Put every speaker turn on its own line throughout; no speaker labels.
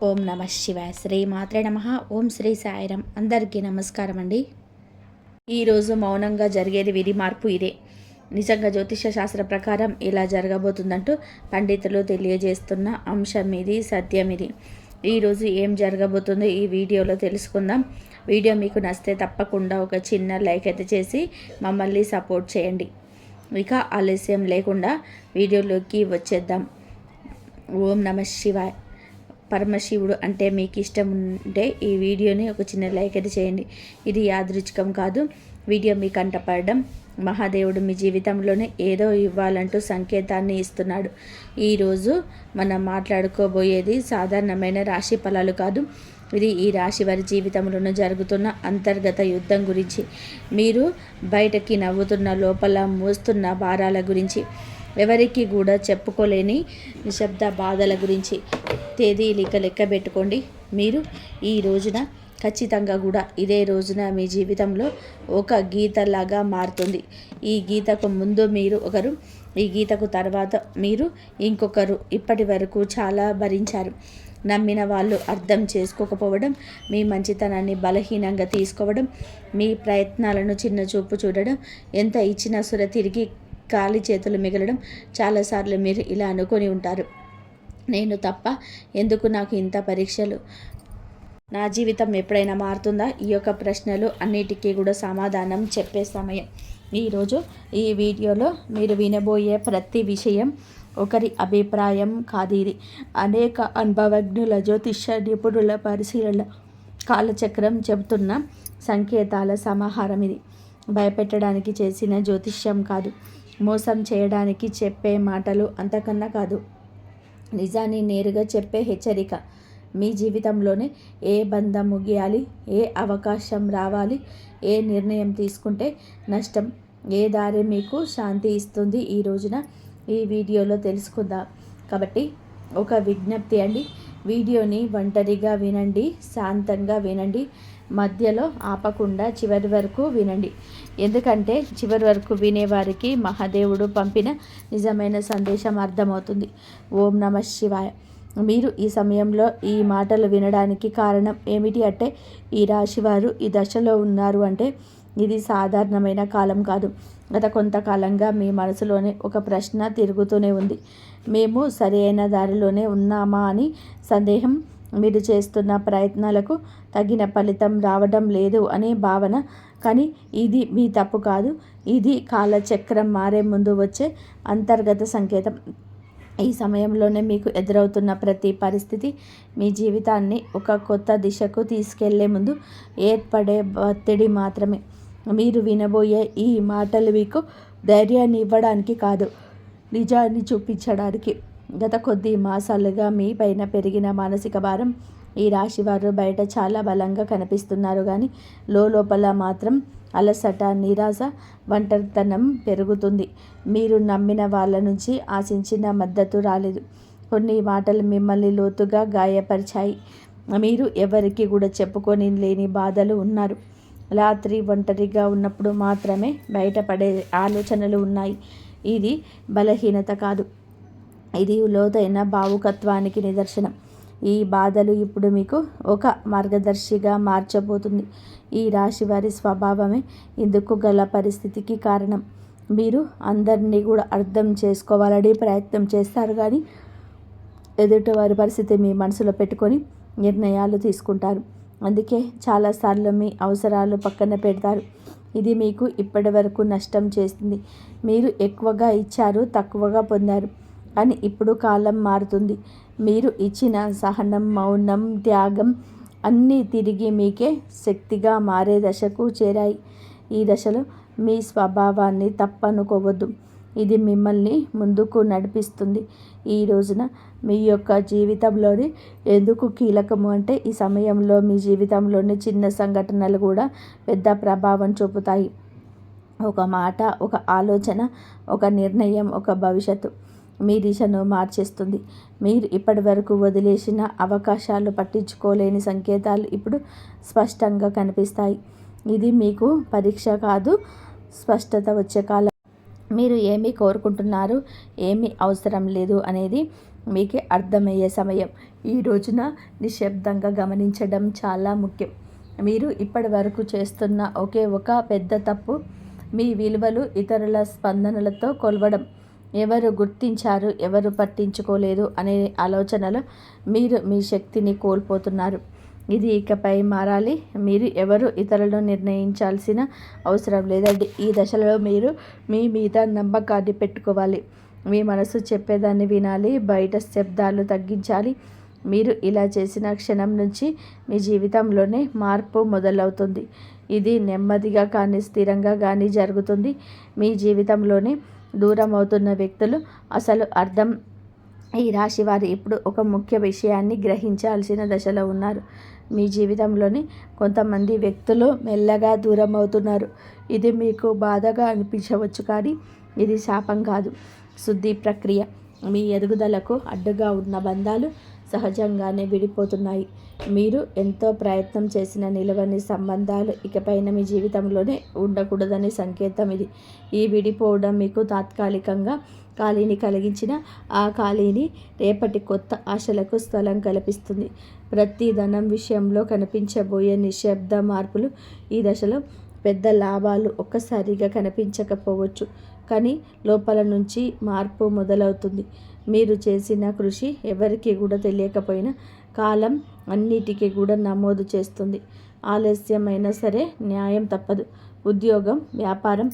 ఓం నమ శివాయ. శ్రీ మాత్రే నమ. ఓం శ్రీ సాయిరాం. అందరికీ నమస్కారం అండి. ఈరోజు మౌనంగా జరిగేది విధి మార్పు ఇదే. నిజంగా జ్యోతిష శాస్త్ర ప్రకారం ఇలా జరగబోతుందంటూ పండితులు తెలియజేస్తున్న అంశం ఇది, సత్యం ఇది. ఈరోజు ఏం జరగబోతుందో ఈ వీడియోలో తెలుసుకుందాం. వీడియో మీకు నచ్చితే తప్పకుండా ఒక చిన్న లైక్ అయితే చేసి మమ్మల్ని సపోర్ట్ చేయండి. ఇక ఆలస్యం లేకుండా వీడియోలోకి వచ్చేద్దాం. ఓం నమ శివాయ. పరమశివుడు అంటే మీకు ఇష్టం ఉంటే ఈ వీడియోని ఒక చిన్న లైక్ అయితే చేయండి. ఇది యాదృచ్ఛికం కాదు. వీడియో మీ కంటపడడం మహాదేవుడు మీ జీవితంలోనే ఏదో ఇవ్వాలంటూ సంకేతాన్ని ఇస్తున్నాడు. ఈరోజు మనం మాట్లాడుకోబోయేది సాధారణమైన రాశి ఫలాలు కాదు. ఇది ఈ రాశి వారి జీవితంలోనూ జరుగుతున్న అంతర్గత యుద్ధం గురించి, మీరు బయటకి నవ్వుతున్న లోపల మోస్తున్న భారాల గురించి, ఎవరికి కూడా చెప్పుకోలేని నిశ్శబ్ద బాధల గురించి. తేదీలు ఇక లెక్క పెట్టుకోండి. మీరు ఈ రోజున ఖచ్చితంగా కూడా ఇదే రోజున మీ జీవితంలో ఒక గీతలాగా మారుతుంది. ఈ గీతకు ముందు మీరు ఒకరు, ఈ గీతకు తర్వాత మీరు ఇంకొకరు. ఇప్పటి వరకు చాలా భరించారు. నమ్మిన వాళ్ళు అర్థం చేసుకోకపోవడం, మీ మంచితనాన్ని బలహీనంగా తీసుకోవడం, మీ ప్రయత్నాలను చిన్న చూపు చూడడం, ఎంత ఇచ్చినా సుర తిరిగి ఖాళీ చేతులు మిగలడం. చాలాసార్లు మీరు ఇలా అనుకొని ఉంటారు, నేను తప్ప ఎందుకు నాకు ఇంత పరీక్షలు, నా జీవితం ఎప్పుడైనా మారుతుందా? ఈ యొక్క ప్రశ్నలు అన్నిటికీ కూడా సమాధానం చెప్పే సమయం ఈరోజు. ఈ వీడియోలో మీరు వినబోయే ప్రతి విషయం ఒకరి అభిప్రాయం కాదు. ఇది అనేక అనుభవజ్ఞుల, జ్యోతిష నిపుణుల పరిశీలన, కాలచక్రం చెబుతున్న సంకేతాల సమాహారం. ఇది భయపెట్టడానికి చేసిన జ్యోతిష్యం కాదు, మోసం చేయడానికి చెప్పే మాటలు అంతకన్నా కాదు, నిజాన్ని నేరుగా చెప్పే హెచ్చరిక. మీ జీవితంలోనే ఏ బంధం ముగియాలి, ఏ అవకాశం రావాలి, ఏ నిర్ణయం తీసుకుంటే నష్టం, ఏ దారి మీకు శాంతి ఇస్తుంది, ఈ రోజున ఈ వీడియోలో తెలుసుకుందాం. కాబట్టి ఒక విజ్ఞప్తి అండి, వీడియోని ఒంటరిగా వినండి, శాంతంగా వినండి, మధ్యలో ఆపకుండా చివరి వరకు వినండి. ఎందుకంటే చివరి వరకు వినేవారికి మహాదేవుడు పంపిన నిజమైన సందేశం అర్థమవుతుంది. ఓం నమ శివాయ. మీరు ఈ సమయంలో ఈ మాటలు వినడానికి కారణం ఏమిటి అంటే, ఈ రాశివారు ఈ దశలో ఉన్నారు అంటే ఇది సాధారణమైన కాలం కాదు. గత కొంతకాలంగా మీ మనసులోనే ఒక ప్రశ్న తిరుగుతూనే ఉంది. మేము సరైన దారిలోనే ఉన్నామా అని సందేహం, మీరు చేస్తున్న ప్రయత్నాలకు తగిన ఫలితం రావడం లేదు అనే భావన. కానీ ఇది మీ తప్పు కాదు, ఇది కాలచక్రం మారే ముందు వచ్చే అంతర్గత సంకేతం. ఈ సమయంలోనే మీకు ఎదురవుతున్న ప్రతి పరిస్థితి మీ జీవితాన్ని ఒక కొత్త దిశకు తీసుకెళ్లే ముందు ఏర్పడే ఒత్తిడి మాత్రమే. మీరు వినబోయే ఈ మాటలు మీకు ధైర్యాన్ని ఇవ్వడానికి కాదు, నిజాన్ని చూపించడానికి. గత కొద్ది మాసాలుగా మీ పైన పెరిగిన మానసిక భారం, ఈ రాశివారు బయట చాలా బలంగా కనిపిస్తున్నారు, కానీ లోపల మాత్రం అలసట, నిరాశ, ఒంటరితనం పెరుగుతుంది. మీరు నమ్మిన వాళ్ళ నుంచి ఆశించిన మద్దతు రాలేదు. కొన్ని మాటలు మిమ్మల్ని లోతుగా గాయపరిచాయి. మీరు ఎవరికి కూడా చెప్పుకొని లేని బాధలు ఉన్నారు. రాత్రి ఒంటరిగా ఉన్నప్పుడు మాత్రమే బయటపడే ఆలోచనలు ఉన్నాయి. ఇది బలహీనత కాదు, ఇది లోతైన భావుకత్వానికి నిదర్శనం. ఈ బాధలు ఇప్పుడు మీకు ఒక మార్గదర్శిగా మార్చబోతుంది. ఈ రాశి వారి స్వభావమే ఇందుకు గల పరిస్థితికి కారణం. మీరు అందరినీ కూడా అర్థం చేసుకోవాలని ప్రయత్నం చేస్తారు, కానీ ఎదుటి వారి పరిస్థితి మీ మనసులో పెట్టుకొని నిర్ణయాలు తీసుకుంటారు. అందుకే చాలాసార్లు మీ అవసరాలు పక్కన పెడతారు. ఇది మీకు ఇప్పటి వరకు నష్టం చేస్తుంది. మీరు ఎక్కువగా ఇచ్చారు, తక్కువగా పొందారు. కానీ ఇప్పుడు కాలం మారుతుంది. మీరు ఇచ్చిన సహనం, మౌనం, త్యాగం అన్నీ తిరిగి మీకే శక్తిగా మారే దశకు చేరాయి. ఈ దశలో మీ స్వభావాన్ని తప్పనుకోవద్దు, ఇది మిమ్మల్ని ముందుకు నడిపిస్తుంది. ఈ రోజున మీ యొక్క జీవితంలోని ఎందుకు కీలకము అంటే, ఈ సమయంలో మీ జీవితంలోని చిన్న సంఘటనలు కూడా పెద్ద ప్రభావం చూపుతాయి. ఒక మాట, ఒక ఆలోచన, ఒక నిర్ణయం, ఒక భవిష్యత్తు మీ దిశను మార్చేస్తుంది. మీరు ఇప్పటి వరకు వదిలేసిన అవకాశాలు, పట్టించుకోలేని సంకేతాలు ఇప్పుడు స్పష్టంగా కనిపిస్తాయి. ఇది మీకు పరీక్ష కాదు, స్పష్టత వచ్చే కాలం. మీరు ఏమి కోరుకుంటున్నారు, ఏమి అవసరం లేదు అనేది మీకే అర్థమయ్యే సమయం. ఈ రోజున నిశ్శబ్దంగా గమనించడం చాలా ముఖ్యం. మీరు ఇప్పటి వరకు చేస్తున్న ఒకే ఒక పెద్ద తప్పు మీ విలువలు ఇతరుల స్పందనలతో కొలవడం. ఎవరు గుర్తించారు, ఎవరు పట్టించుకోలేదు అనే ఆలోచనలో మీరు మీ శక్తిని కోల్పోతున్నారు. ఇది ఇకపై మారాలి. మీరు ఎవరు ఇతరులను నిర్ణయించాల్సిన అవసరం లేదండి. ఈ దశలో మీరు మీ మీద నమ్మకాన్ని పెట్టుకోవాలి. మీ మనసు చెప్పేదాన్ని వినాలి. బయట శబ్దాలు తగ్గించాలి. మీరు ఇలా చేసిన క్షణం నుంచి మీ జీవితంలోనే మార్పు మొదలవుతుంది. ఇది నెమ్మదిగా కానీ స్థిరంగా కానీ జరుగుతుంది. మీ జీవితంలోనే దూరం అవుతున్న వ్యక్తులు అసలు అర్థం. ఈ రాశి వారు ఇప్పుడు ఒక ముఖ్య విషయాన్ని గ్రహించాల్సిన దశలో ఉన్నారు. మీ జీవితంలోని కొంతమంది వ్యక్తులు మెల్లగా దూరం అవుతున్నారు. ఇది మీకు బాధగా అనిపించవచ్చు, కానీ ఇది శాపం కాదు, శుద్ధి ప్రక్రియ. మీ ఎదుగుదలకు అడ్డుగా ఉన్న బంధాలు సహజంగానే విడిపోతున్నాయి. మీరు ఎంతో ప్రయత్నం చేసిన నిలవని సంబంధాలు ఇకపైన మీ జీవితంలోనే ఉండకూడదని సంకేతం ఇది. ఈ విడిపోవడం మీకు తాత్కాలికంగా ఖాళీని కలిగించిన ఆ ఖాళీని రేపటి కొత్త ఆశలకు స్థలం కల్పిస్తుంది. ప్రతి ధనం విషయంలో కనిపించబోయే నిశ్శబ్ద మార్పులు ఈ దశలో పెద్ద లాభాలు ఒక్కసారిగా కనిపించకపోవచ్చు, కానీ లోపల నుంచి మార్పు మొదలవుతుంది. మీరు చేసిన కృషి ఎవరికి కూడా తెలియకపోయినా కాలం అన్నిటికీ కూడా నమోదు చేస్తుంది. ఆలస్యమైనా సరే న్యాయం తప్పదు. ఉద్యోగం, వ్యాపారం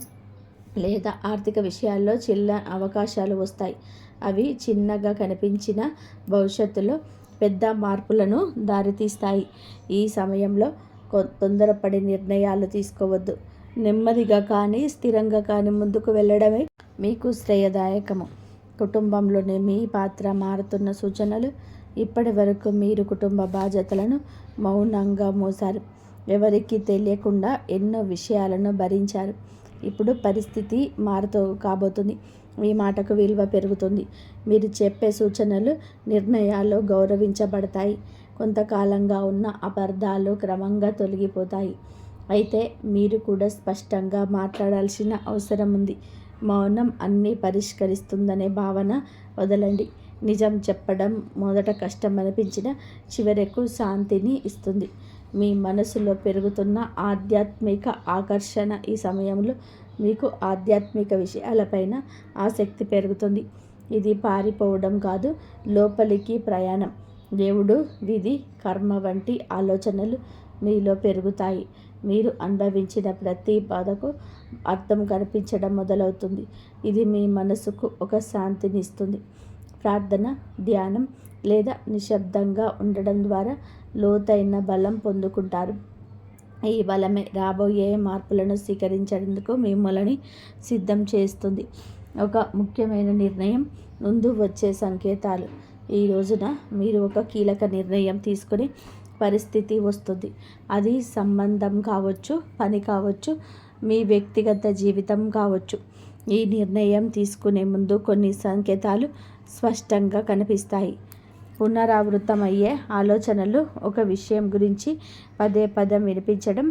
లేదా ఆర్థిక విషయాల్లో చిన్న అవకాశాలు వస్తాయి. అవి చిన్నగా కనిపించిన భవిష్యత్తులో పెద్ద మార్పులను దారితీస్తాయి. ఈ సమయంలో తొందరపడి నిర్ణయాలు తీసుకోవద్దు. నెమ్మదిగా కానీ స్థిరంగా కానీ ముందుకు వెళ్ళడమే మీకు శ్రేయదాయకము. కుటుంబంలోనే మీ పాత్ర మారుతున్న సూచనలు. ఇప్పటి వరకు మీరు కుటుంబ బాధ్యతలను మౌనంగా మోసారు. ఎవరికీ తెలియకుండా ఎన్నో విషయాలను భరించారు. ఇప్పుడు పరిస్థితి కాబోతుంది. మీ మాటకు విలువ పెరుగుతుంది. మీరు చెప్పే సూచనలు, నిర్ణయాలు గౌరవించబడతాయి. కొంతకాలంగా ఉన్న అపార్థాలు క్రమంగా తొలగిపోతాయి. అయితే మీరు కూడా స్పష్టంగా మాట్లాడాల్సిన అవసరం ఉంది. మౌనం అన్నీ పరిష్కరిస్తుందనే భావన వదలండి. నిజం చెప్పడం మొదట కష్టం అనిపించిన చివరకు శాంతిని ఇస్తుంది. మీ మనసులో పెరుగుతున్న ఆధ్యాత్మిక ఆకర్షణ. ఈ సమయంలో మీకు ఆధ్యాత్మిక విషయాలపైన ఆసక్తి పెరుగుతుంది. ఇది పారిపోవడం కాదు, లోపలికి ప్రయాణం. దేవుడు, విధి, కర్మ వంటి ఆలోచనలు మీలో పెరుగుతాయి. మీరు అనుభవించిన ప్రతి బాధకు అర్థం కనిపించడం మొదలవుతుంది. ఇది మీ మనసుకు ఒక శాంతిని ఇస్తుంది. ప్రార్థన, ధ్యానం లేదా నిశ్శబ్దంగా ఉండడం ద్వారా లోతైన బలం పొందుకుంటారు. ఈ బలమే రాబోయే మార్పులను స్వీకరించేందుకు మిమ్మల్ని సిద్ధం చేస్తుంది. ఒక ముఖ్యమైన నిర్ణయం ముందు వచ్చే సంకేతాలు. ఈ రోజున మీరు ఒక కీలక నిర్ణయం తీసుకునే పరిస్థితి వస్తుంది. అది సంబంధం కావచ్చు, పని కావచ్చు, మీ వ్యక్తిగత జీవితం కావచ్చు. ఈ నిర్ణయం తీసుకునే ముందు కొన్ని సంకేతాలు స్పష్టంగా కనిపిస్తాయి. పునరావృతమయ్యే ఆలోచనలు, ఒక విషయం గురించి పదే పదే వినిపించడం.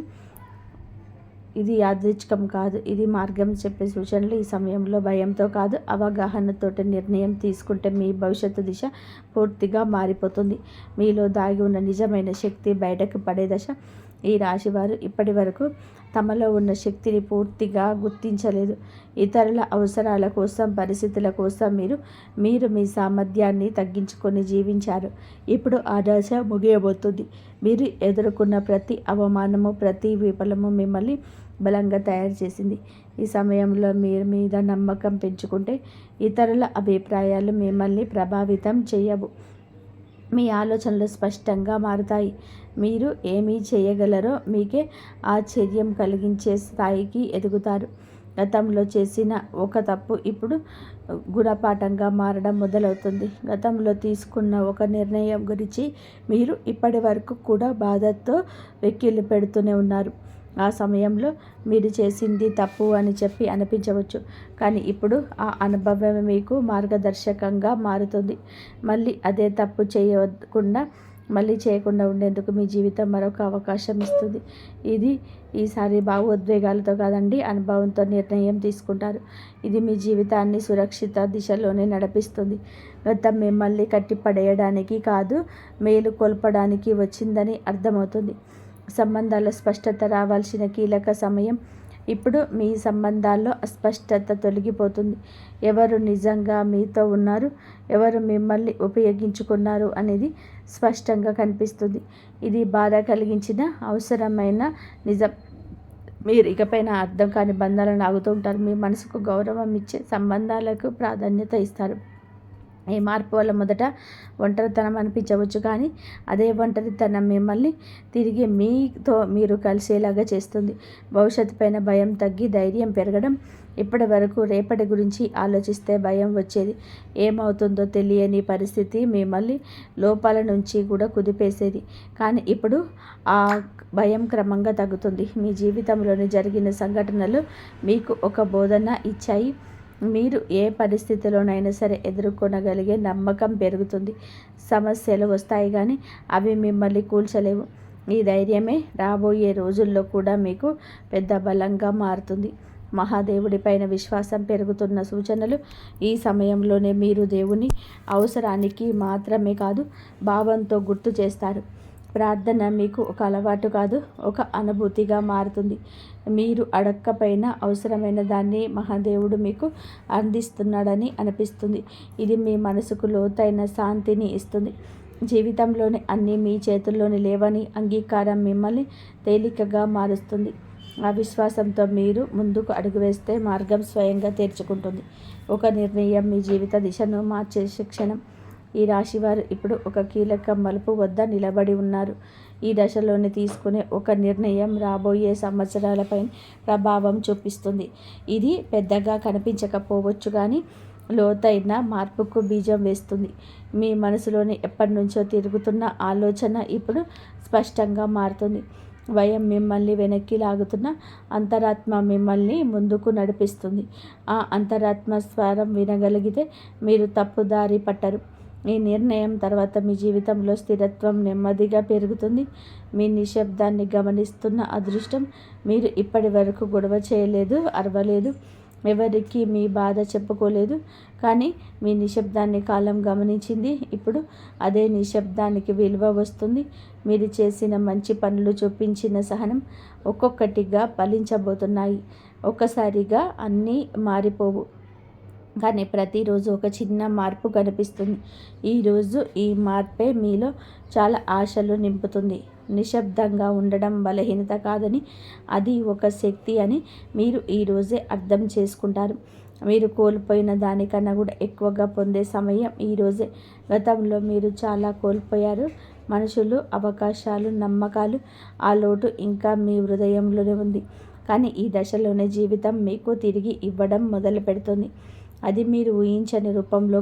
ఇది యాదృచ్ఛికం కాదు, ఇది మార్గం చెప్పే సూచనలు. ఈ సమయంలో భయంతో కాదు, అవగాహనతోటి నిర్ణయం తీసుకుంటే మీ భవిష్యత్తు దిశ పూర్తిగా మారిపోతుంది. మీలో దాగి ఉన్న నిజమైన శక్తి బయటకు పడే దశ. ఈ రాశివారు ఇప్పటి వరకు తమలో ఉన్న శక్తిని పూర్తిగా గుర్తించలేదు. ఇతరుల అవసరాల కోసం, పరిస్థితుల కోసం మీరు మీ సామర్థ్యాన్ని తగ్గించుకొని జీవించారు. ఇప్పుడు ఆ దశ ముగియబోతుంది. మీరు ఎదుర్కొన్న ప్రతి అవమానము, ప్రతి విఫలము మిమ్మల్ని బలంగా తయారు చేసింది. ఈ సమయంలో మీరు మీద నమ్మకం పెంచుకుంటే ఇతరుల అభిప్రాయాలు మిమ్మల్ని ప్రభావితం చేయవు. మీ ఆలోచనలు స్పష్టంగా మారుతాయి. మీరు ఏమీ చేయగలరో మీకే ఆశ్చర్యం కలిగించే స్థాయికి ఎదుగుతారు. గతంలో చేసిన ఒక తప్పు ఇప్పుడు గుణపాఠంగా మారడం మొదలవుతుంది. గతంలో తీసుకున్న ఒక నిర్ణయం గురించి మీరు ఇప్పటి వరకు కూడా బాధతో వెక్కిళ్ళు పెడుతూనే ఉన్నారు. ఆ సమయంలో మీరు చేసింది తప్పు అని చెప్పి అనిపించవచ్చు, కానీ ఇప్పుడు ఆ అనుభవం మీకు మార్గదర్శకంగా మారుతుంది. మళ్ళీ అదే తప్పు చేయకుండా మళ్ళీ చేయకుండా ఉండేందుకు మీ జీవితం మరొక అవకాశం ఇస్తుంది. ఈసారి భావోద్వేగాలతో కాదండి, అనుభవంతో నిర్ణయం తీసుకుంటారు. ఇది మీ జీవితాన్ని సురక్షిత దిశలోనే నడిపిస్తుంది. గతం మిమ్మల్ని కట్టిపడేయడానికి కాదు, మేలు కొల్పడానికి వచ్చిందని అర్థమవుతుంది. సంబంధాల స్పష్టత రావాల్సిన కీలక సమయం ఇప్పుడు. మీ సంబంధాల్లో అస్పష్టత తొలగిపోతుంది. ఎవరు నిజంగా మీతో ఉన్నారు, ఎవరు మిమ్మల్ని ఉపయోగించుకున్నారు అనేది స్పష్టంగా కనిపిస్తుంది. ఇది బాధ కలిగించిన అవసరమైన నిజం. మీరు ఇకపైన అర్థం కాని బంధాలను ఆగుతూ ఉంటారు. మీ మనసుకు గౌరవం ఇచ్చే సంబంధాలకు ప్రాధాన్యత ఇస్తారు. ఈ మార్పు వల్ల మొదట ఒంటరితనం అనిపించవచ్చు, కానీ అదే ఒంటరితనం మిమ్మల్ని తిరిగి మీతో మీరు కలిసేలాగా చేస్తుంది. భవిష్యత్తు పైన భయం తగ్గి ధైర్యం పెరగడం. ఇప్పటి వరకు రేపటి గురించి ఆలోచిస్తే భయం వచ్చేది. ఏమవుతుందో తెలియని పరిస్థితి మిమ్మల్ని లోపాల నుంచి కూడా కుదిపేసేది. కానీ ఇప్పుడు ఆ భయం క్రమంగా తగ్గుతుంది. మీ జీవితంలోని జరిగిన సంఘటనలు మీకు ఒక బోధన ఇచ్చాయి. మీరు ఏ పరిస్థితిలోనైనా సరే ఎదుర్కొనగలిగే నమ్మకం పెరుగుతుంది. సమస్యలు వస్తాయి, కానీ అవి మిమ్మల్ని కూల్చలేవు. ఈ ధైర్యమే రాబోయే రోజుల్లో కూడా మీకు పెద్ద బలంగా మారుతుంది. మహాదేవుడి పైన విశ్వాసం పెరుగుతున్న సూచనలు. ఈ సమయంలోనే మీరు దేవుని అవసరానికి మాత్రమే కాదు, భావంతో గుర్తు చేస్తారు. ప్రార్థన మీకు ఒక అలవాటు కాదు, ఒక అనుభూతిగా మారుతుంది. మీరు అడక్కపోయినా అవసరమైన దాన్ని మహాదేవుడు మీకు అందిస్తున్నాడని అనిపిస్తుంది. ఇది మీ మనసుకు లోతైన శాంతిని ఇస్తుంది. జీవితంలోని అన్నీ మీ చేతుల్లోని లేవని అంగీకారం మిమ్మల్ని తేలికగా మారుస్తుంది. ఆ విశ్వాసంతో మీరు ముందుకు అడుగు వేస్తే మార్గం స్వయంగా తెరుచుకుంటుంది. ఒక నిర్ణయం మీ జీవిత దిశను మార్చే క్షణం. ఈ రాశివారు ఇప్పుడు ఒక కీలక మలుపు వద్ద నిలబడి ఉన్నారు. ఈ దశలోనే తీసుకునే ఒక నిర్ణయం రాబోయే సంవత్సరాలపై ప్రభావం చూపిస్తుంది. ఇది పెద్దగా కనిపించకపోవచ్చు, కానీ లోతైన మార్పుకు బీజం వేస్తుంది. మీ మనసులోని ఎప్పటి నుంచో తిరుగుతున్న ఆలోచన ఇప్పుడు స్పష్టంగా మారుతుంది. భయం మిమ్మల్ని వెనక్కి లాగుతున్న అంతరాత్మ మిమ్మల్ని ముందుకు నడిపిస్తుంది. ఆ అంతరాత్మ స్వరం వినగలిగితే మీరు తప్పుదారి పట్టరు. ఈ నిర్ణయం తర్వాత మీ జీవితంలో స్థిరత్వం నెమ్మదిగా పెరుగుతుంది. మీ నిశ్శబ్దాన్ని గమనిస్తున్న అదృష్టం. మీరు ఇప్పటి వరకు గొడవ చేయలేదు, అరవలేదు, ఎవరికి మీ బాధ చెప్పుకోలేదు, కానీ మీ నిశ్శబ్దాన్ని కాలం గమనించింది. ఇప్పుడు అదే నిశ్శబ్దానికి విలువ వస్తుంది. మీరు చేసిన మంచి పనులు, చూపించిన సహనం ఒక్కొక్కటిగా ఫలించబోతున్నాయి. ఒక్కసారిగా అన్నీ మారిపోవు, కానీ ప్రతిరోజు ఒక చిన్న మార్పు కనిపిస్తుంది. ఈరోజు ఈ మార్పే మీలో చాలా ఆశలు నింపుతుంది. నిశ్శబ్దంగా ఉండడం బలహీనత కాదని, అది ఒక శక్తి అని మీరు ఈరోజే అర్థం చేసుకుంటారు. మీరు కోల్పోయిన దానికన్నా కూడా ఎక్కువగా పొందే సమయం ఈరోజే. గతంలో మీరు చాలా కోల్పోయారు. మనుషులు, అవకాశాలు, నమ్మకాలు. ఆ లోటు ఇంకా మీ హృదయంలోనే ఉంది. కానీ ఈ దశలోనే జీవితం మీకు తిరిగి ఇవ్వడం మొదలు పెడుతుంది. అది మీరు ఊహించని రూపంలో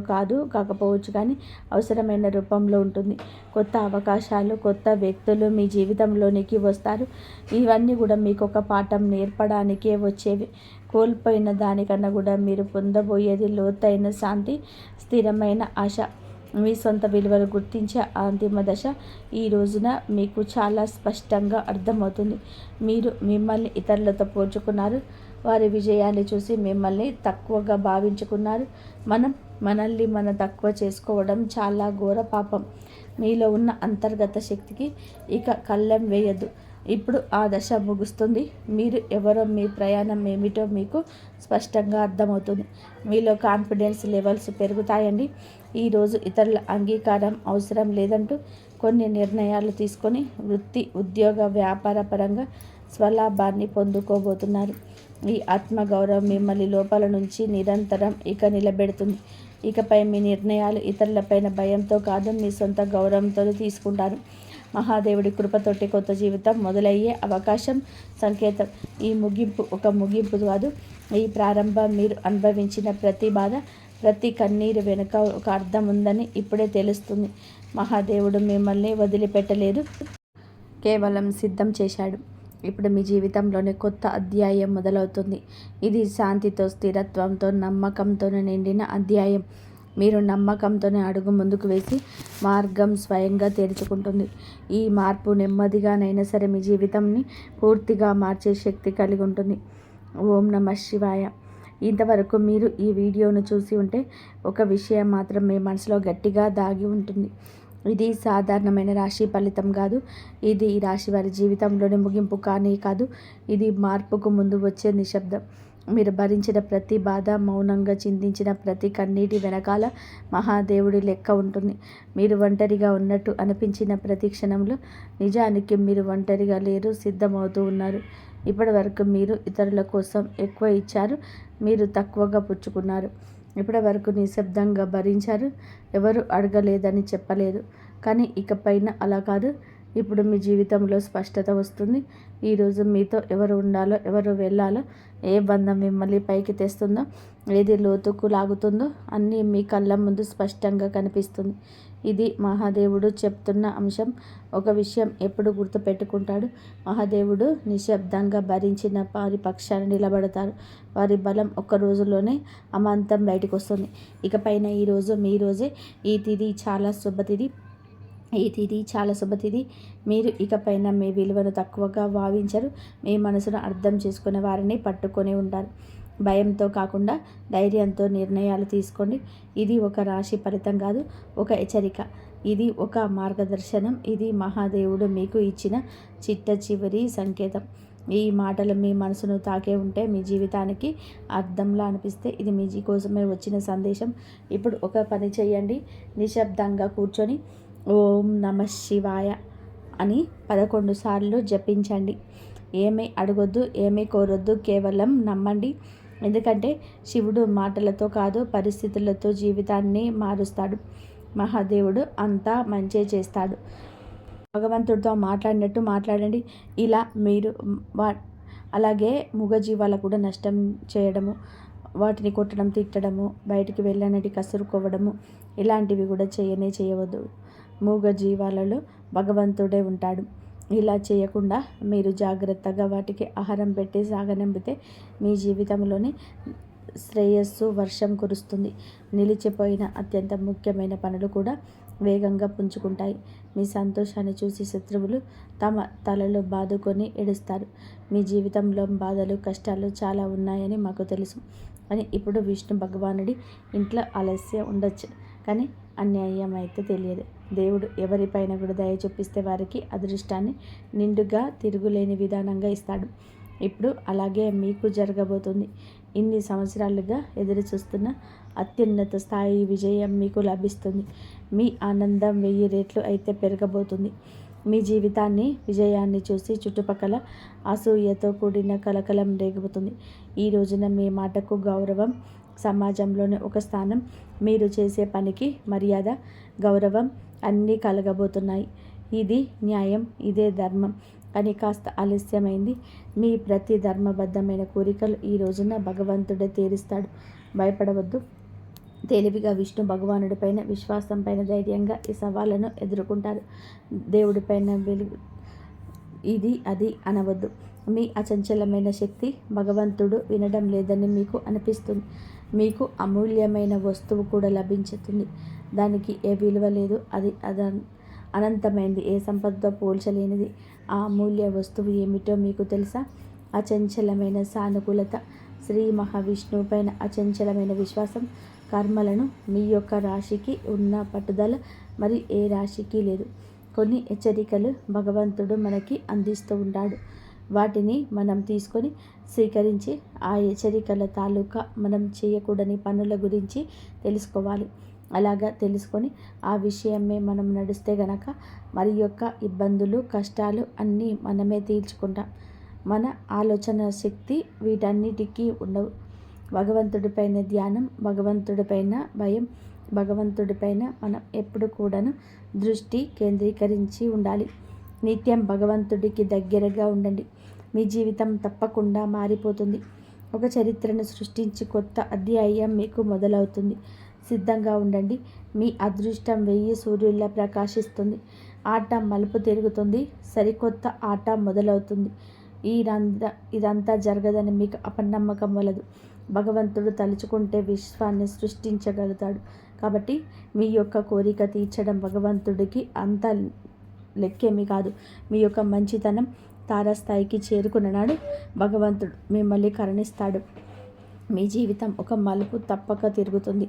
కాకపోవచ్చు, కానీ అవసరమైన రూపంలో ఉంటుంది. కొత్త అవకాశాలు, కొత్త వ్యక్తులు మీ జీవితంలోనికి వస్తారు. ఇవన్నీ కూడా మీకు ఒక పాఠం నేర్పడానికే వచ్చేవి. కోల్పోయిన దానికన్నా కూడా మీరు పొందబోయేది లోతైన శాంతి, స్థిరమైన ఆశ. మీ సొంత విలువలు గుర్తించే అంతిమ దశ ఈ రోజున మీకు చాలా స్పష్టంగా అర్థమవుతుంది. మీరు మిమ్మల్ని ఇతరులతో పోల్చుకున్నారు. వారి విజయాన్ని చూసి మిమ్మల్ని తక్కువగా భావించుకున్నారు. మనల్ని తక్కువ చేసుకోవడం చాలా ఘోర పాపం. మీలో ఉన్న అంతర్గత శక్తికి ఇక కళ్ళెం వేయద్దు. ఇప్పుడు ఆ దశ ముగుస్తుంది. మీరు ఎవరో, మీ ప్రయాణం ఏమిటో మీకు స్పష్టంగా అర్థమవుతుంది. మీలో కాన్ఫిడెన్స్ లెవెల్స్ పెరుగుతాయండి. ఈరోజు ఇతరుల అంగీకారం అవసరం లేదంటూ కొన్ని నిర్ణయాలు తీసుకొని వృత్తి, ఉద్యోగ, వ్యాపార పరంగా స్వలాభాన్ని పొందుకోబోతున్నారు. ఈ ఆత్మగౌరవం మిమ్మల్ని లోపల నుంచి నిరంతరం నిలబెడుతుంది. ఇకపై మీ నిర్ణయాలు ఇతరులపైన భయంతో కాదు, మీ సొంత గౌరవంతో తీసుకుంటారు. మహాదేవుడి కృపతోటి కొత్త జీవితం మొదలయ్యే అవకాశం సంకేతం. ఈ ముగింపు ఒక ముగింపు కాదు, ఈ ప్రారంభం. మీరు అనుభవించిన ప్రతి బాధ, ప్రతి కన్నీరు వెనుక ఒక అర్థం ఉందని ఇప్పుడే తెలుస్తుంది. మహాదేవుడు మిమ్మల్ని వదిలిపెట్టలేదు, కేవలం సిద్ధం చేశాడు. ఇప్పుడు మీ జీవితంలోనే కొత్త అధ్యాయం మొదలవుతుంది. ఇది శాంతితో, స్థిరత్వంతో, నమ్మకంతో నిండిన అధ్యాయం. మీరు నమ్మకంతోనే అడుగు ముందుకు వేసి మార్గం స్వయంగా తెరుచుకుంటుంది. ఈ మార్పు నెమ్మదిగానైనా సరే మీ జీవితంని పూర్తిగా మార్చే శక్తి కలిగి ఉంటుంది. ఓం నమః శివాయ. ఇంతవరకు మీరు ఈ వీడియోను చూసి ఉంటే ఒక విషయం మాత్రం మీ మనసులో గట్టిగా దాగి ఉంటుంది. ఇది సాధారణమైన రాశి ఫలితం కాదు. ఇది ఈ రాశి వారి జీవితంలోని ముగింపు కానీ కాదు. ఇది మార్పుకు ముందు వచ్చే నిశ్శబ్దం. మీరు భరించిన ప్రతి బాధ, మౌనంగా చిందించిన ప్రతి కన్నీటి వెనకాల మహాదేవుడి లెక్క ఉంటుంది. మీరు ఒంటరిగా ఉన్నట్టు అనిపించిన ప్రతి క్షణంలో నిజానికి మీరు ఒంటరిగా లేరు, సిద్ధమవుతూ ఉన్నారు. ఇప్పటి వరకు మీరు ఇతరుల కోసం ఎక్కువ ఇచ్చారు, మీరు తక్కువగా పుచ్చుకున్నారు. ఇప్పటి వరకు నిశ్శబ్దంగా భరించారు, ఎవరు అడగలేదని చెప్పలేదు. కానీ ఇకపైన అలా కాదు. ఇప్పుడు మీ జీవితంలో స్పష్టత వస్తుంది. ఈరోజు మీతో ఎవరు ఉండాలో, ఎవరు వెళ్ళాలో, ఏ బంధం మిమ్మల్ని పైకి తెస్తుందో, ఏది లోతుకు లాగుతుందో అన్నీ మీ కళ్ళ ముందు స్పష్టంగా కనిపిస్తుంది. ఇది మహాదేవుడు చెప్తున్న అంశం. ఒక విషయం ఎప్పుడు గుర్తుపెట్టుకుంటాడు. మహాదేవుడు నిశ్శబ్దంగా భరించిన వారి పక్షాన నిలబడతారు. వారి బలం ఒక్క రోజులోనే అమాంతం బయటకు వస్తుంది. ఇకపైన ఈరోజు మీ రోజే. ఈ తిథి చాలా శుభతిథి. మీరు ఇకపైన మీ విలువను తక్కువగా భావించరు. మీ మనసును అర్థం చేసుకునే వారిని పట్టుకొని ఉంటారు. భయంతో కాకుండా ధైర్యంతో నిర్ణయాలు తీసుకోండి. ఇది ఒక రాశి ఫలితం కాదు, ఒక హెచ్చరిక. ఇది ఒక మార్గదర్శనం. ఇది మహాదేవుడు మీకు ఇచ్చిన చిట్ట చివరి సంకేతం. ఈ మాటలు మీ మనసును తాకే ఉంటే, మీ జీవితానికి అర్థంలా అనిపిస్తే ఇది మీ కోసమే వచ్చిన సందేశం. ఇప్పుడు ఒక పని చేయండి. నిశ్శబ్దంగా కూర్చొని ఓం నమః శివాయ అని 11 సార్లు జపించండి. ఏమీ అడగొద్దు, ఏమీ కోరొద్దు, కేవలం నమ్మండి. ఎందుకంటే శివుడు మాటలతో కాదు, పరిస్థితులతో జీవితాన్ని మారుస్తాడు. మహాదేవుడు అంతా మంచే చేస్తాడు. భగవంతుడితో మాట్లాడినట్టు మాట్లాడండి. ఇలా మీరు అలాగే మూగజీవాలకు కూడా నష్టం చేయడము, వాటిని కొట్టడం, తిట్టడము, బయటికి వెళ్ళనటి కసురుకోవడము ఇలాంటివి కూడా చేయవద్దు. మూగజీవాలలో భగవంతుడే ఉంటాడు. ఇలా చేయకుండా మీరు జాగ్రత్తగా వాటికి ఆహారం పెట్టి సాగనంపితే మీ జీవితంలోని శ్రేయస్సు వర్షం కురుస్తుంది. నిలిచిపోయిన అత్యంత ముఖ్యమైన పనులు కూడా వేగంగా పుంజుకుంటాయి. మీ సంతోషాన్ని చూసి శత్రువులు తమ తలలు బాదుకొని ఏడుస్తారు. మీ జీవితంలో బాధలు, కష్టాలు చాలా ఉన్నాయని మాకు తెలుసు. అని ఇప్పుడు విష్ణు భగవానుడి ఇంట్లో ఆలస్యం ఉండొచ్చు, కానీ అన్యాయం అయితే తెలియదు. దేవుడు ఎవరిపైన కూడా దయ చూపిస్తే వారికి అదృష్టాన్ని నిండుగా తిరుగులేని విధానంగా ఇస్తాడు. ఇప్పుడు అలాగే మీకు జరగబోతుంది. ఇన్ని సంవత్సరాలుగా ఎదురు చూస్తున్న అత్యున్నత స్థాయి విజయం మీకు లభిస్తుంది. మీ ఆనందం 1000 రెట్లు అయితే పెరగబోతుంది. మీ విజయాన్ని చూసి చుట్టుపక్కల అసూయతో కూడిన కలకలం రేగుతుంది. ఈ రోజున మీ మాటకు గౌరవం, సమాజంలోని ఒక స్థానం, మీరు చేసే పనికి మర్యాద, గౌరవం అన్నీ కలగబోతున్నాయి. ఇది న్యాయం, ఇదే ధర్మం. కానీ కాస్త ఆలస్యమైంది. మీ ప్రతి ధర్మబద్ధమైన కోరికలు ఈ రోజున భగవంతుడే తీరుస్తాడు. భయపడవద్దు. తెలివిగా విష్ణు భగవానుడిపైన విశ్వాసం పైన ధైర్యంగా ఈ సవాళ్ళను ఎదుర్కొంటారు. దేవుడిపైన వెలుగు ఇది అది అనవద్దు. మీ అచంచలమైన శక్తి భగవంతుడు వినడం లేదని మీకు అనిపిస్తుంది. మీకు అమూల్యమైన వస్తువు కూడా లభించుతుంది. దానికి ఏ విలువ లేదు. అది అనంతమైనది, ఏ సంపదతో పోల్చలేనిది. ఆ అమూల్య వస్తువు ఏమిటో మీకు తెలుసా? అచంచలమైన సానుకూలత. శ్రీ మహావిష్ణువు పైన అచంచలమైన విశ్వాసం. కర్మలను మీ యొక్క రాశికి ఉన్న పట్టుదల మరి ఏ రాశికి లేదు. కొన్ని హెచ్చరికలు భగవంతుడు మనకి అందిస్తూ ఉంటాడు. వాటిని మనం తీసుకొని స్వీకరించి ఆ హెచ్చరికల తాలూకా మనం చేయకూడని పనుల గురించి తెలుసుకోవాలి. అలాగా తెలుసుకొని ఆ విషయమే మనం నడిస్తే గనక మరి యొక్క ఇబ్బందులు, కష్టాలు అన్నీ మనమే తీర్చుకుంటాం. మన ఆలోచన శక్తి వీటన్నిటికీ ఉండవు. భగవంతుడిపైన ధ్యానం, భగవంతుడిపైన భయం, భగవంతుడిపైన మనం ఎప్పుడు కూడాను దృష్టి కేంద్రీకరించి ఉండాలి. నిత్యం భగవంతుడికి దగ్గరగా ఉండండి. మీ జీవితం తప్పకుండా మారిపోతుంది. ఒక చరిత్రను సృష్టించి కొత్త అధ్యాయం మీకు మొదలవుతుంది. సిద్ధంగా ఉండండి. మీ అదృష్టం 1000 సూర్యుల్లా ప్రకాశిస్తుంది. ఆట మలుపు తిరుగుతుంది. సరికొత్త ఆట మొదలవుతుంది. ఇదంతా జరగదని మీకు అపనమ్మకం వలదు. భగవంతుడు తలుచుకుంటే విశ్వాన్ని సృష్టించగలుగుతాడు. కాబట్టి మీ యొక్క కోరిక తీర్చడం భగవంతుడికి అంత లెక్కేమీ కాదు. మీ యొక్క మంచితనం తారాస్థాయికి చేరుకున్న నాడు భగవంతుడు మిమ్మల్ని కరుణిస్తాడు. మీ జీవితం ఒక మలుపు తప్పక తిరుగుతుంది.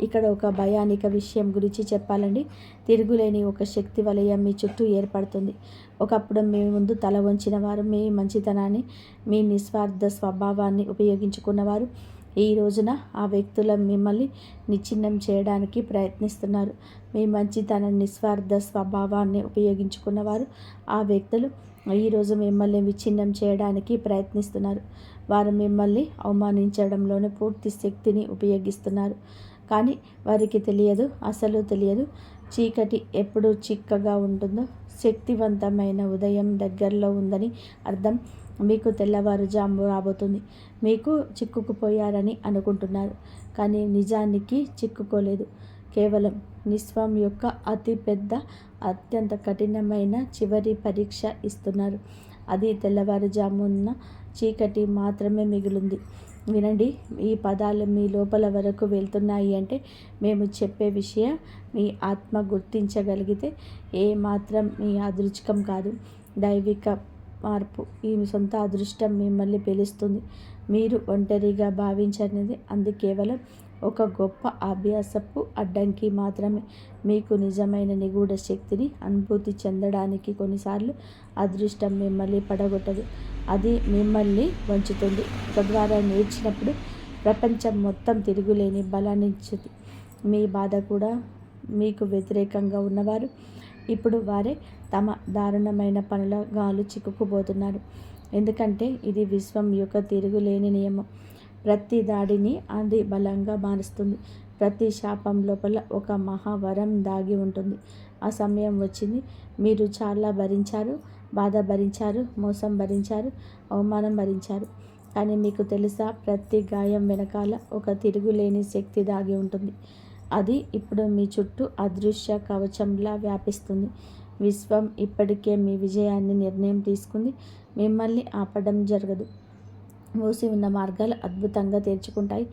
ఇక్కడ ఒక భయానిక విషయం గురించి చెప్పాలండి. తిరుగులేని ఒక శక్తి వలయం మీ చుట్టూ ఏర్పడుతుంది. ఒకప్పుడు మీ ముందు తల వంచిన వారు, మీ మంచితనాన్ని, మీ నిస్వార్థ స్వభావాన్ని ఉపయోగించుకున్నవారు ఈ రోజున ఆ వ్యక్తుల మిమ్మల్ని నిశ్చిన్నం చేయడానికి ప్రయత్నిస్తున్నారు. మీ మంచితన నిస్వార్థ స్వభావాన్ని ఉపయోగించుకున్నవారు ఆ వ్యక్తులు ఈరోజు మిమ్మల్ని విచ్ఛిన్నం చేయడానికి ప్రయత్నిస్తున్నారు. వారు మిమ్మల్ని అవమానించడంలోనే పూర్తి శక్తిని ఉపయోగిస్తున్నారు. కానీ వారికి తెలియదు, అసలు తెలియదు, చీకటి ఎప్పుడు చిక్కగా ఉంటుందో శక్తివంతమైన ఉదయం దగ్గరలో ఉందని అర్థం. మీకు తెల్లవారుజాము రాబోతుంది. మీకు చిక్కుకుపోయారని అనుకుంటున్నారు, కానీ నిజానికి చిక్కుకోలేదు. కేవలం నిస్వం యొక్క అతి పెద్ద, అత్యంత కఠినమైన చివరి పరీక్ష ఇస్తున్నారు. అది తెల్లవారుజామున్న చీకటి మాత్రమే మిగిలింది. వినండి, ఈ పదాలు మీ లోపల వరకు వెళ్తున్నాయి అంటే మేము చెప్పే విషయం మీ ఆత్మ గుర్తించగలిగితే ఏ మాత్రం మీ అదృష్టం కాదు, దైవిక మార్పు. ఈ సొంత అదృష్టం మిమ్మల్ని పిలుస్తుంది. మీరు ఒంటరిగా భావించనిది అది కేవలం ఒక గొప్ప అభ్యాసపు అడ్డంకి మాత్రమే. మీకు నిజమైన నిగూఢ శక్తిని అనుభూతి చెందడానికి కొన్నిసార్లు అదృష్టం మిమ్మల్ని పడగొట్టదు, అది మిమ్మల్ని వంచుతుంది. తద్వారా నేర్చినప్పుడు ప్రపంచం మొత్తం తిరుగులేని బలాన్నిచ్చింది. మీ బాధ కూడా మీకు వ్యతిరేకంగా ఉన్నవారు ఇప్పుడు వారే తమ దారుణమైన పనుల గాలు చిక్కుకుపోతున్నారు. ఎందుకంటే ఇది విశ్వం యొక్క తిరుగులేని నియమం. ప్రతి దాడిని అది బలంగా మారుస్తుంది. ప్రతి శాపం లోపల ఒక మహావరం దాగి ఉంటుంది. ఆ సమయం వచ్చింది. మీరు చాలా భరించారు, బాధ భరించారు, మోసం భరించారు, అవమానం భరించారు. కానీ మీకు తెలుసా, ప్రతి గాయం వెనకాల ఒక తిరుగులేని శక్తి దాగి ఉంటుంది. అది ఇప్పుడు మీ చుట్టూ అదృశ్య కవచంలా వ్యాపిస్తుంది. విశ్వం ఇప్పటికే మీ విజయాన్ని నిర్ణయం తీసుకుంది. మిమ్మల్ని ఆపడం జరగదు. మూసి ఉన్న మార్గాలు అద్భుతంగా తెరుచుకుంటాయి.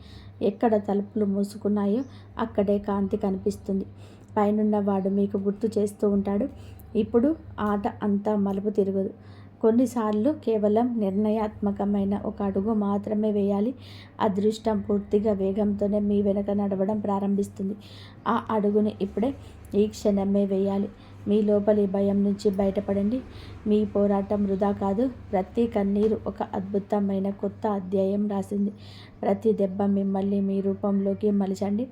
ఎక్కడ తలుపులు మూసుకున్నాయో అక్కడే కాంతి కనిపిస్తుంది. పైనున్నవాడు మీకు గుర్తు చేస్తూ ఉంటాడు, ఇప్పుడు ఆట అంతా మలుపు తిరగదు. కొన్నిసార్లు కేవలం నిర్ణయాత్మకమైన ఒక అడుగు మాత్రమే వేయాలి. అదృష్టం పూర్తిగా వేగంతోనే మీ వెనక నడవడం ప్రారంభిస్తుంది. ఆ అడుగుని ఇప్పుడే, ఈ క్షణమే వేయాలి. మీ లోపలి భయం నుంచి బయటపడండి. మీ పోరాటం వృధా కాదు. ప్రతి కన్నీరు ఒక అద్భుతమైన కొత్త అధ్యాయం రాసింది. ప్రతి దెబ్బ మిమ్మల్ని మీ రూపంలోకి మలచండి.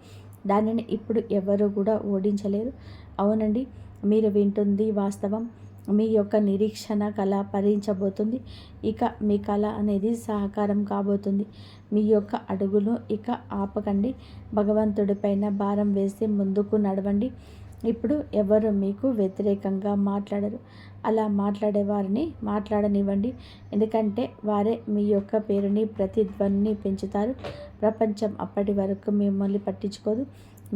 దానిని ఇప్పుడు ఎవరు కూడా ఓడించలేరు. అవునండి, మీరు వింటుంది వాస్తవం. మీ యొక్క నిరీక్షణ కళ ఫలించబోతుంది. ఇక మీ కళ అనేది సహకారం కాబోతుంది. మీ యొక్క అడుగులు ఇక ఆపకండి. భగవంతుడిపైన భారం వేసి ముందుకు నడవండి. ఇప్పుడు ఎవరు మీకు వ్యతిరేకంగా మాట్లాడరు. అలా మాట్లాడేవారిని మాట్లాడనివ్వండి. ఎందుకంటే వారే మీ యొక్క పేరుని, ప్రతిధ్వనిని పెంచుతారు. ప్రపంచం అప్పటి వరకు మిమ్మల్ని పట్టించుకోదు.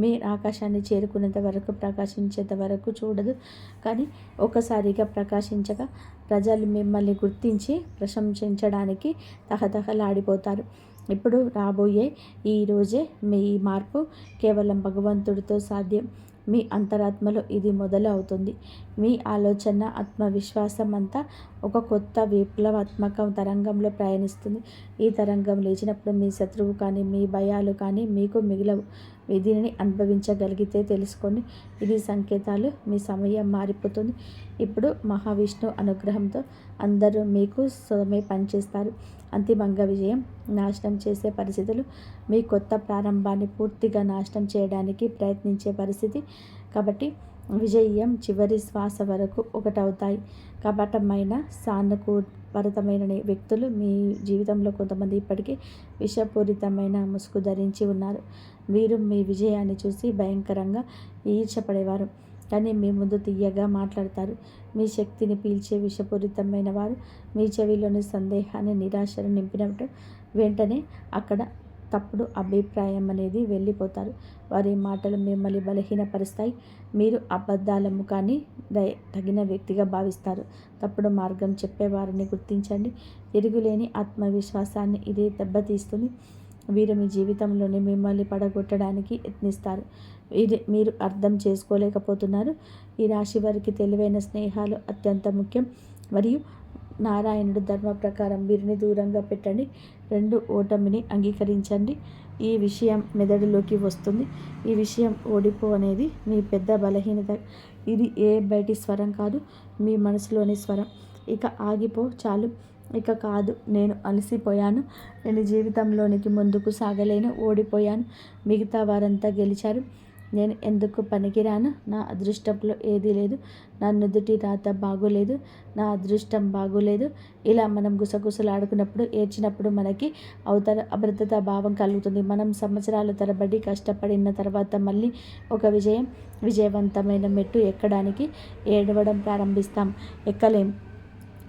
మీ ఆకాశాన్ని చేరుకునేంత వరకు, ప్రకాశించేంత వరకు చూడదు. కానీ ఒకసారిగా ప్రకాశించగా ప్రజలు మిమ్మల్ని గుర్తించి ప్రశంసించడానికి తహతహలాడిపోతారు. ఇప్పుడు రాబోయే ఈ రోజే మీ మార్పు కేవలం భగవంతుడితో సాధ్యం. మీ అంతరాత్మలో ఇది మొదలు అవుతుంది. మీ ఆలోచన, ఆత్మవిశ్వాసం అంతా ఒక కొత్త విప్లవాత్మక తరంగంలో ప్రయాణిస్తుంది. ఈ తరంగం లేచినప్పుడు మీ శత్రువు కానీ, మీ భయాలు కానీ మీకు మిగిలవు. దీనిని అనుభవించగలిగితే తెలుసుకోండి, ఇది సంకేతాలు. మీ సమయం మారిపోతుంది. ఇప్పుడు మహావిష్ణు అనుగ్రహంతో అందరూ మీకు సోమే పనిచేస్తారు. అంతిమంగా విజయం నాశనం చేసే పరిస్థితులు, మీ కొత్త ప్రారంభాన్ని పూర్తిగా నాశనం చేయడానికి ప్రయత్నించే పరిస్థితి. కాబట్టి విజయం చివరి శ్వాస వరకు ఒకటవుతాయి. కపటమైన, సానుకూలపరమైన వ్యక్తులు మీ జీవితంలో కొంతమంది ఇప్పటికీ విషపూరితమైన ముసుగు ధరించి ఉన్నారు. మీరు మీ విజయాన్ని చూసి భయంకరంగా ఈర్ష్యపడేవారు, కానీ మీ ముందు తీయగా మాట్లాడతారు. మీ శక్తిని పీల్చే విషపూరితమైన వారు మీ చెవిలోని సందేహాన్ని, నిరాశను నింపినట్టు వెంటనే అక్కడ తప్పుడు అభిప్రాయం అనేది వెళ్ళిపోతారు. వారి మాటలు మిమ్మల్ని బలహీనపరుస్తాయి. మీరు అబద్ధాల ముఖాన్ని తగిన వ్యక్తిగా భావిస్తారు. తప్పుడు మార్గం చెప్పేవారిని గుర్తించండి. తిరుగులేని ఆత్మవిశ్వాసాన్ని ఇది దెబ్బతీస్తుంది. వీరు మీ జీవితంలోని మిమ్మల్ని పడగొట్టడానికి యత్నిస్తారు. ఇది మీరు అర్థం చేసుకోలేకపోతున్నారు. ఈ రాశి వారికి తెలివైన స్నేహాలు అత్యంత ముఖ్యం. మరియు నారాయణుడు ధర్మ ప్రకారం వీరిని దూరంగా పెట్టండి. 2 ఓటమిని అంగీకరించండి. ఈ విషయం మెదడులోకి వస్తుంది. ఈ విషయం ఓడిపో అనేది మీ పెద్ద బలహీనత. ఇది ఏ బయటి స్వరం కాదు, మీ మనసులోని స్వరం. ఇక ఆగిపో, చాలు, ఇక కాదు, నేను అలసిపోయాను, నేను జీవితంలోనికి ముందుకు సాగలేను, ఓడిపోయాను, మిగతా వారంతా గెలిచారు, నేను ఎందుకు పనికిరాను, నా అదృష్టంలో ఏదీ లేదు, నా నుదుటి రాత బాగోలేదు, నా అదృష్టం బాగోలేదు. ఇలా మనం గుసగుసలాడుకున్నప్పుడు, ఏడ్చినప్పుడు మనకి అవతల అభద్రతా భావం కలుగుతుంది. మనం సంవత్సరాల తరబడి కష్టపడిన తర్వాత మళ్ళీ ఒక విజయవంతమైన మెట్టు ఎక్కడానికి ఏడవడం ప్రారంభిస్తాం. ఎక్కలేం.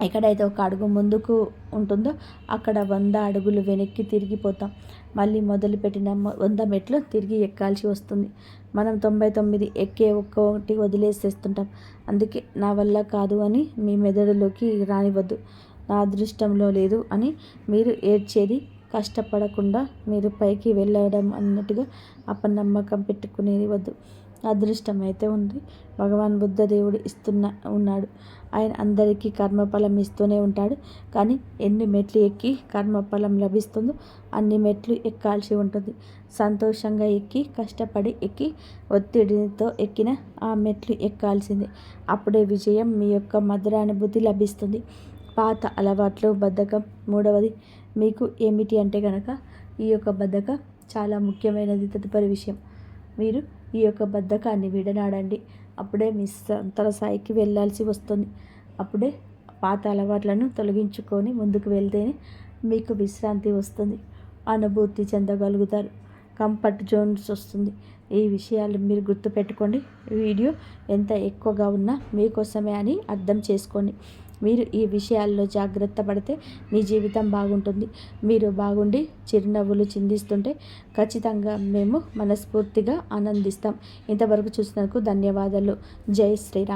ఎక్కడైతే ఒక అడుగు ముందుకు ఉంటుందో అక్కడ 100 అడుగులు వెనక్కి తిరిగిపోతాం. మళ్ళీ మొదలుపెట్టిన 100 మెట్లు తిరిగి ఎక్కాల్సి వస్తుంది. మనం 99 ఎక్కే ఒక్కొక్కటి వదిలేసేస్తుంటాం. అందుకే నా వల్ల కాదు అని మీ మెదడులోకి రానివ్వద్దు. నా అదృష్టంలో లేదు అని మీరు ఏడ్చేది, కష్టపడకుండా మీరు పైకి వెళ్ళడం అన్నట్టుగా అపనమ్మకం పెట్టుకునేది వద్దు. అదృష్టం అయితే ఉంది. భగవాన్ బుద్ధ దేవుడు ఉన్నాడు. ఆయన అందరికీ కర్మఫలం ఇస్తూనే ఉంటాడు. కానీ ఎన్ని మెట్లు ఎక్కి కర్మఫలం లభిస్తుందో అన్ని మెట్లు ఎక్కాల్సి ఉంటుంది. సంతోషంగా ఎక్కి, కష్టపడి ఎక్కి, ఒత్తిడితో ఎక్కిన ఆ మెట్లు ఎక్కాల్సిందే. అప్పుడే విజయం మీ యొక్క మధురానుభూతి లభిస్తుంది. పాత అలవాట్లు, బద్ధకం. 3వది మీకు ఏమిటి అంటే కనుక ఈ యొక్క బద్ధకం చాలా ముఖ్యమైనది. తదుపరి విషయం, మీరు ఈ యొక్క బద్ధకాన్ని విడనాడండి. అప్పుడే మీ సంతల స్థాయికి వెళ్ళాల్సి వస్తుంది. అప్పుడే పాత అలవాట్లను తొలగించుకొని ముందుకు వెళ్తేనే మీకు విశ్రాంతి వస్తుంది, అనుభూతి చెందగలుగుతారు, కంఫర్ట్ జోన్స్ వస్తుంది. ఈ విషయాలు మీరు గుర్తుపెట్టుకోండి. వీడియో ఎంత ఎక్కువగా ఉన్నా మీకోసమే అని అర్థం చేసుకోండి. మీరు ఈ విషయాల్లో జాగ్రత్త పడితే మీ జీవితం బాగుంటుంది. మీరు బాగుండి చిరునవ్వులు చిందిస్తుంటే ఖచ్చితంగా మేము మనస్ఫూర్తిగా ఆనందిస్తాం. ఇంతవరకు చూసినందుకు ధన్యవాదాలు. జై శ్రీరామ్.